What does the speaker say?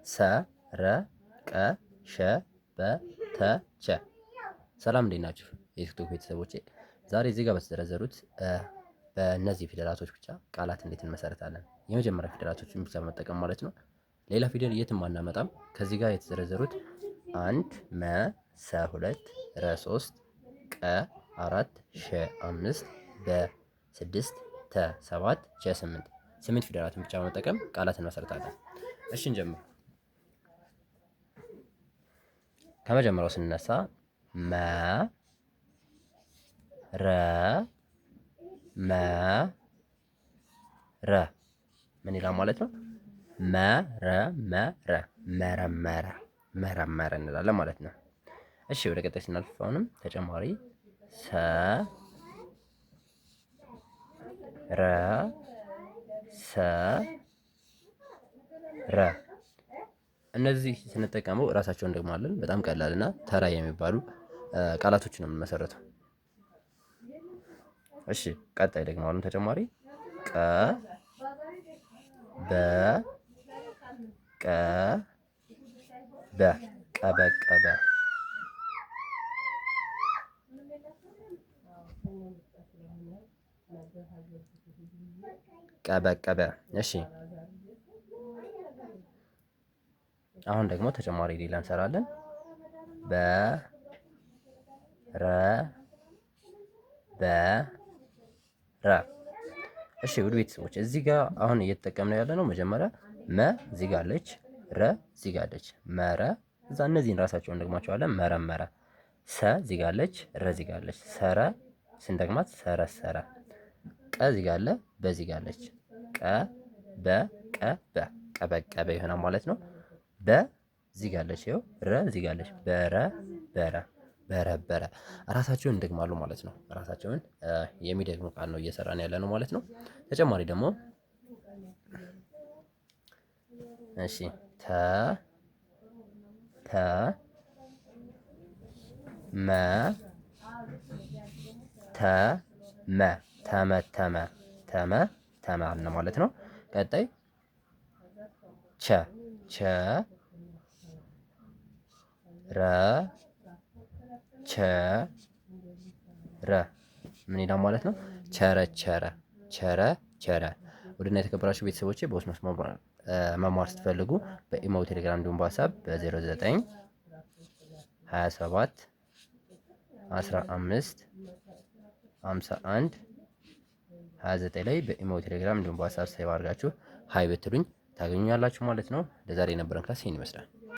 ሰ ረ ቀ ሸ በ ተ ቸ። ሰላም እንዴት ናችሁ የቲክቶክ ቤተሰቦቼ? ዛሬ እዚህ ጋር በተዘረዘሩት በእነዚህ ፊደላቶች ብቻ ቃላት እንዴት እንመሰርታለን? የመጀመሪያ ፊደላቶችን ብቻ መጠቀም ማለት ነው። ሌላ ፊደል የትም አናመጣም። ከዚህ ጋር የተዘረዘሩት አንድ መ ሰ ሁለት ረ ሶስት ቀ አራት ሸ አምስት በ ስድስት ተ ሰባት ቸ ስምንት ፊደላትን ብቻ በመጠቀም ቃላት እንመሰርታለን። እሺ እንጀምር። ከመጀመሪያው ስንነሳ መ ረ መ ረ ምን ይላል ማለት ነው? መረመረ መረመረ መረመረ እንላለን ማለት ነው። እሺ ወደ ቀጣይ ስናልፍ አሁንም ተጨማሪ ሰ ረ ሰ ረ እነዚህ ስንጠቀመው እራሳቸውን እንደግማለን። በጣም ቀላል እና ተራ የሚባሉ ቃላቶችን ነው የምንመሰረተው። እሺ ቀጣይ ደግሞ አሁንም ተጨማሪ ቀ በ ቀ በ ቀበቀበ ቀበቀበ። እሺ አሁን ደግሞ ተጨማሪ ሌላ እንሰራለን። በ ረ በ ረ እሺ ውድ ቤተሰቦች እዚህ ጋር አሁን እየተጠቀምነው ያለ ነው። መጀመሪያ መ እዚህ ጋር አለች፣ ረ እዚህ ጋር አለች፣ መረ እዛ እነዚህን ራሳቸውን እንደግማቸዋለን። መረመረ። ሰ እዚህ ጋር አለች፣ ረ እዚህ ጋር አለች፣ ሰረ ስንደግማት ሰረሰረ። ቀ እዚህ ጋር አለ፣ በዚህ ጋር አለች፣ ቀ በ ቀ በ ቀበቀበ ይሆናል ማለት ነው። በ እዚህ ጋር አለች፣ ይኸው ረ እዚህ ጋር አለች፣ በረ በረ በረበረ። ራሳቸውን እንደግማሉ ማለት ነው። ራሳቸውን የሚደግሙ ቃል ነው እየሰራን ያለ ነው ማለት ነው። ተጨማሪ ደግሞ እሺ ተ ተ መ ተ መ ተመተመ ተመ ተመ አለ ማለት ነው። ቀጣይ ቸ ቸ ረ ቸ ረ ምን ይላል ማለት ነው? ቸረቸረ ቸረቸረ። ውድና የተከበራችሁ ቤተሰቦቼ በውስጥ መስመር መማር ስትፈልጉ በኢሞ፣ ቴሌግራም እንዲሁም በዋትስአፕ በ09 27 15 51 29 ላይ በኢሞ፣ ቴሌግራም እንዲሁም በዋትስአፕ ሳይብ አድርጋችሁ ሀይ ብትሉኝ ታገኙኛላችሁ ማለት ነው። ለዛሬ የነበረን ክላስ ይህን ይመስላል።